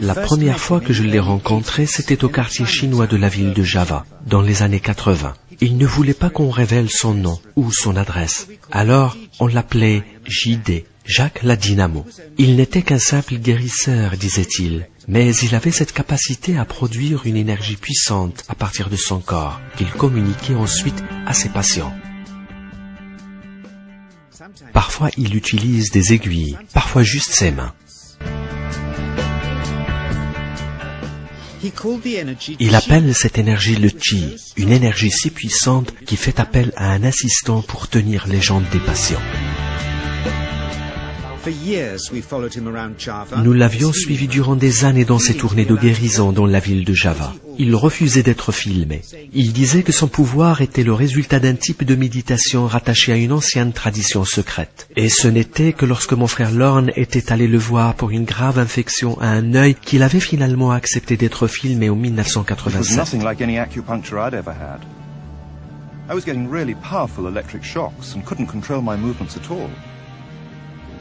La première fois que je l'ai rencontré, c'était au quartier chinois de la ville de Java, dans les années 80. Il ne voulait pas qu'on révèle son nom ou son adresse. Alors, on l'appelait JD, Jacques la Dynamo. Il n'était qu'un simple guérisseur, disait-il, mais il avait cette capacité à produire une énergie puissante à partir de son corps, qu'il communiquait ensuite à ses patients. Parfois, il utilise des aiguilles, parfois juste ses mains. Il appelle cette énergie le Qi, une énergie si puissante qui fait appel à un assistant pour tenir les jambes des patients. Nous l'avions suivi durant des années dans ses tournées de guérison dans la ville de Java. Il refusait d'être filmé. Il disait que son pouvoir était le résultat d'un type de méditation rattaché à une ancienne tradition secrète. Et ce n'était que lorsque mon frère Lorne était allé le voir pour une grave infection à un œil qu'il avait finalement accepté d'être filmé en 1987.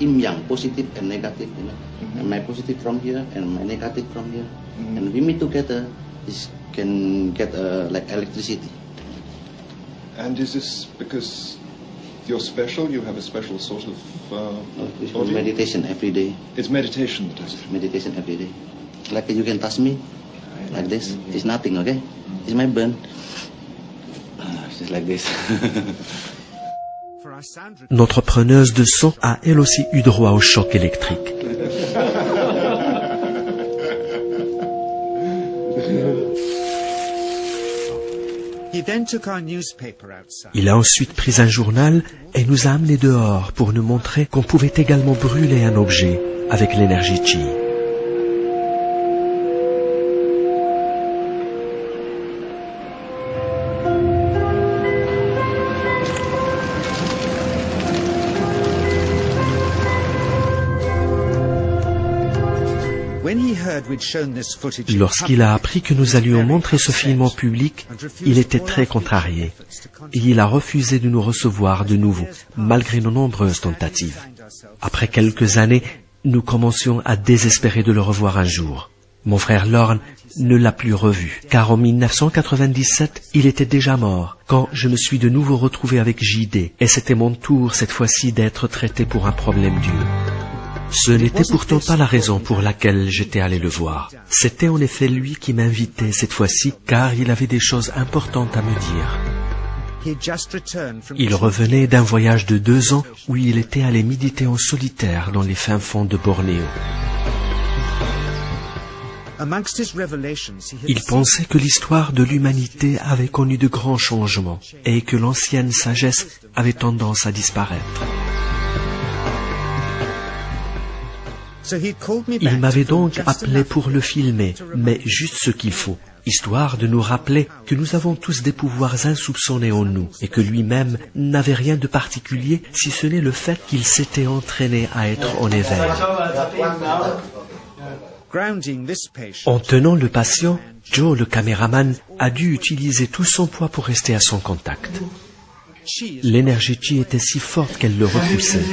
Yin yang, positive and negative, you know. And my positive from here and my negative from here, and we meet together, this can get like electricity. And is this because you're special? You have a special sort of It's body? meditation every day. It's meditation that does it. Meditation every day. Like you can touch me, like this. It's nothing, okay? It's my burn. Just like this. Notre preneuse de son a elle aussi eu droit au choc électrique. Il a ensuite pris un journal et nous a amenés dehors pour nous montrer qu'on pouvait également brûler un objet avec l'énergie Qi. Lorsqu'il a appris que nous allions montrer ce film en public, il était très contrarié. Et il a refusé de nous recevoir de nouveau, malgré nos nombreuses tentatives. Après quelques années, nous commencions à désespérer de le revoir un jour. Mon frère Lorne ne l'a plus revu, car en 1997, il était déjà mort, quand je me suis de nouveau retrouvé avec JD, et c'était mon tour cette fois-ci d'être traité pour un problème dur. Ce n'était pourtant pas la raison pour laquelle j'étais allé le voir. C'était en effet lui qui m'invitait cette fois-ci, car il avait des choses importantes à me dire. Il revenait d'un voyage de 2 ans où il était allé méditer en solitaire dans les fins fonds de Bornéo. Il pensait que l'histoire de l'humanité avait connu de grands changements et que l'ancienne sagesse avait tendance à disparaître. Il m'avait donc appelé pour le filmer, mais juste ce qu'il faut, histoire de nous rappeler que nous avons tous des pouvoirs insoupçonnés en nous et que lui-même n'avait rien de particulier si ce n'est le fait qu'il s'était entraîné à être en éveil. En tenant le patient, Joe, le caméraman, a dû utiliser tout son poids pour rester à son contact. L'énergie Qi était si forte qu'elle le repoussait.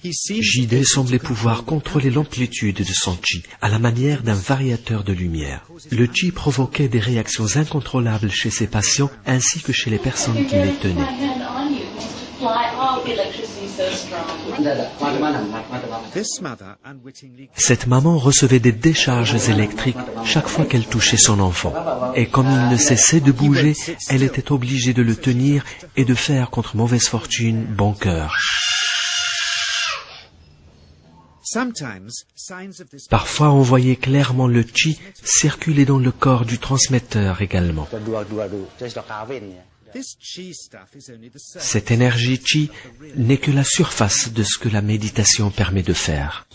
JD semblait pouvoir contrôler l'amplitude de son Qi à la manière d'un variateur de lumière. Le Qi provoquait des réactions incontrôlables chez ses patients ainsi que chez les personnes qui les tenaient. Cette maman recevait des décharges électriques chaque fois qu'elle touchait son enfant. Et comme il ne cessait de bouger, elle était obligée de le tenir et de faire contre mauvaise fortune bon cœur. Parfois, on voyait clairement le Qi circuler dans le corps du transmetteur également. Cette énergie Qi n'est que la surface de ce que la méditation permet de faire.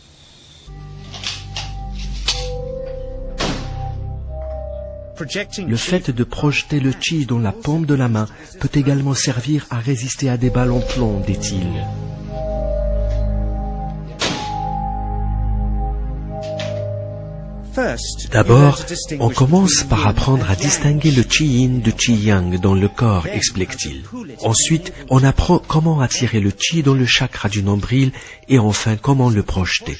Le fait de projeter le Qi dans la paume de la main peut également servir à résister à des balles en plomb, dit-il. D'abord, on commence par apprendre à distinguer le Qi-Yin de Qi-Yang dans le corps, explique-t-il. Ensuite, on apprend comment attirer le Qi dans le chakra du nombril et enfin comment le projeter.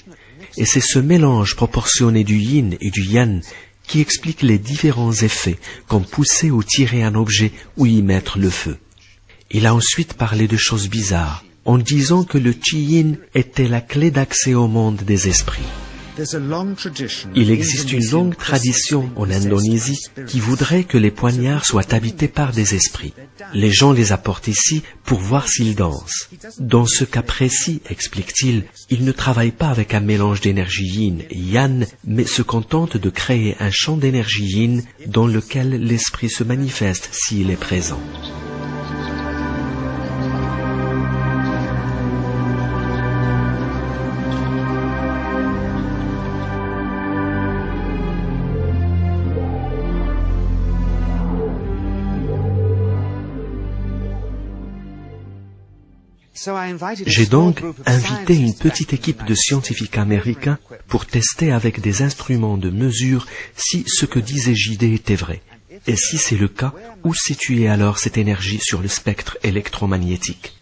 Et c'est ce mélange proportionné du Yin et du Yang qui explique les différents effets, comme pousser ou tirer un objet ou y mettre le feu. Il a ensuite parlé de choses bizarres, en disant que le Qi-Yin était la clé d'accès au monde des esprits. Il existe une longue tradition en Indonésie qui voudrait que les poignards soient habités par des esprits. Les gens les apportent ici pour voir s'ils dansent. Dans ce cas précis, explique-t-il, ils ne travaillent pas avec un mélange d'énergie yin et yang, mais se contentent de créer un champ d'énergie yin dans lequel l'esprit se manifeste s'il est présent. J'ai donc invité une petite équipe de scientifiques américains pour tester avec des instruments de mesure si ce que disait JD était vrai. Et si c'est le cas, où situer alors cette énergie sur le spectre électromagnétique?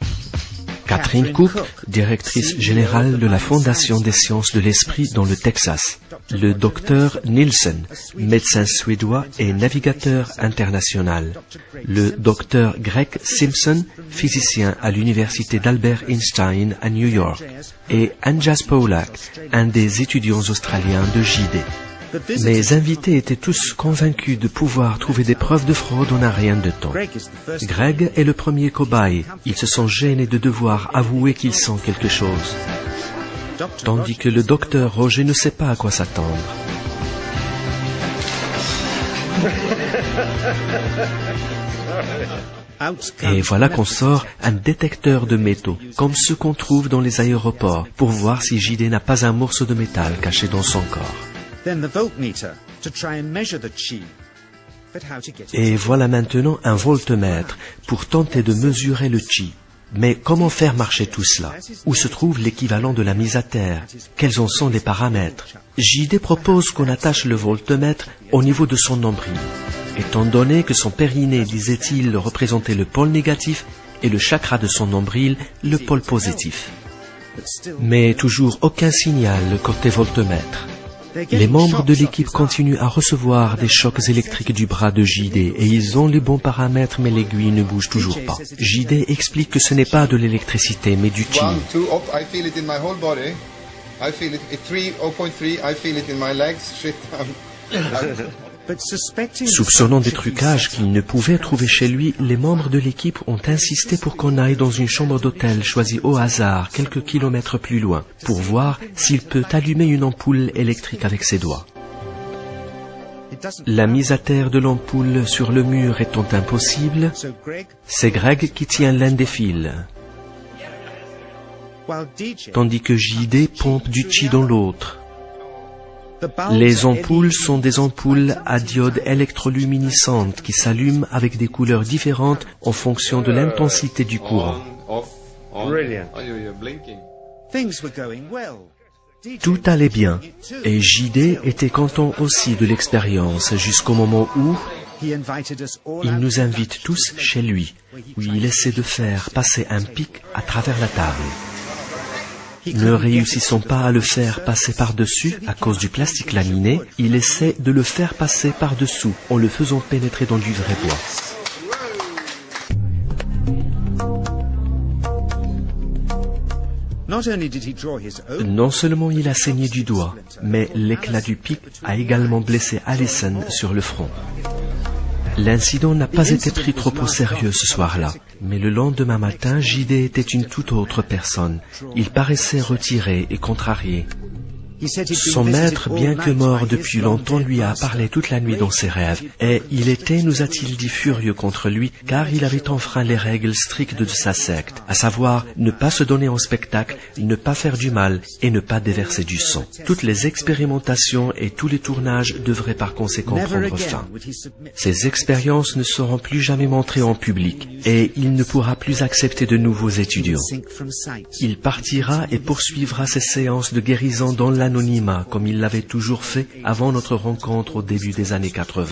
Catherine Cook, directrice générale de la Fondation des sciences de l'esprit dans le Texas. Le docteur Nielsen, médecin suédois et navigateur international. Le docteur Greg Simpson, physicien à l'université d'Albert Einstein à New York. Et Anjas Paulak, un des étudiants australiens de JD. Mes invités étaient tous convaincus de pouvoir trouver des preuves de fraude en un rien de temps. Greg est le premier cobaye. Ils se sont gênés de devoir avouer qu'ils sentent quelque chose. Tandis que le docteur Roger ne sait pas à quoi s'attendre. Et voilà qu'on sort un détecteur de métaux, comme ceux qu'on trouve dans les aéroports, pour voir si JD n'a pas un morceau de métal caché dans son corps. Et voilà maintenant un voltmètre pour tenter de mesurer le Qi. Mais comment faire marcher tout cela? Où se trouve l'équivalent de la mise à terre? Quels en sont les paramètres? JD propose qu'on attache le voltmètre au niveau de son nombril. Étant donné que son périnée, disait-il, représentait le pôle négatif et le chakra de son nombril, le pôle positif. Mais toujours aucun signal côté voltmètre. Les membres de l'équipe continuent à recevoir des chocs électriques du bras de JD et ils ont les bons paramètres mais l'aiguille ne bouge toujours pas. JD explique que ce n'est pas de l'électricité mais du Qi. Soupçonnant des trucages qu'il ne pouvait trouver chez lui, les membres de l'équipe ont insisté pour qu'on aille dans une chambre d'hôtel choisie au hasard quelques kilomètres plus loin, pour voir s'il peut allumer une ampoule électrique avec ses doigts. La mise à terre de l'ampoule sur le mur étant impossible, c'est Greg qui tient l'un des fils, tandis que JD pompe du Qi dans l'autre. Les ampoules sont des ampoules à diode électroluminescentes qui s'allument avec des couleurs différentes en fonction de l'intensité du courant. Tout allait bien et JD était content aussi de l'expérience jusqu'au moment où il nous invite tous chez lui, où il essaie de faire passer un pic à travers la table. Ne réussissant pas à le faire passer par-dessus à cause du plastique laminé, il essaie de le faire passer par-dessous en le faisant pénétrer dans du vrai bois. Non seulement il a saigné du doigt, mais l'éclat du pic a également blessé Alison sur le front. L'incident n'a pas été pris trop au sérieux ce soir-là, mais le lendemain matin, JD était une toute autre personne. Il paraissait retiré et contrarié. Son maître, bien que mort depuis longtemps, lui a parlé toute la nuit dans ses rêves, et il était, nous a-t-il dit, furieux contre lui, car il avait enfreint les règles strictes de sa secte, à savoir ne pas se donner en spectacle, ne pas faire du mal et ne pas déverser du sang. Toutes les expérimentations et tous les tournages devraient par conséquent prendre fin. Ces expériences ne seront plus jamais montrées en public, et il ne pourra plus accepter de nouveaux étudiants. Il partira et poursuivra ses séances de guérison dans la l'anonymat comme il l'avait toujours fait avant notre rencontre au début des années 80.